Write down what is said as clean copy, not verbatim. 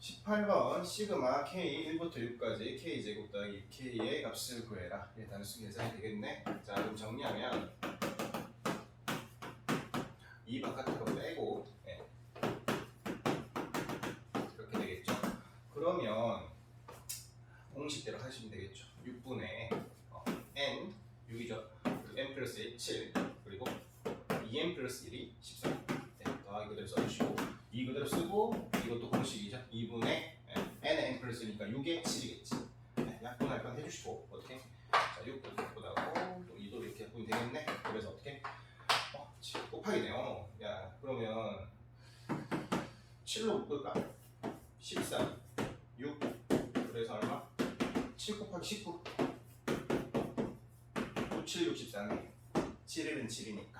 18번 시그마 k 1부터 6까지 k제곱 더하기 k의 값을 구해라. 예, 단수 계산이 되겠네. 자, 그럼 정리하면 이 바깥으로 빼고 예, 이렇게 되겠죠. 그러면 공식대로 하시면 되겠죠. 6분의 n 6이죠. 그리고 n 플러스 1 7 그리고 2n 플러스 1이 13. 네, 더하기 그대로 써주시고 이 그대로 쓰고 이것도 공식이죠. 2분의 n의 n 플러스니까 6의 7이겠지. 네, 약분할 건 해주시고 어떻게? 자, 6도 약분하고 또 2도 이렇게 약분이 되겠네. 그래서 어떻게? 7 곱하기네요. 야, 그러면 7로 묶을까? 13, 6. 그래서 얼마? 7 곱하기 19. 9, 7, 64네. 7일은 7이니까.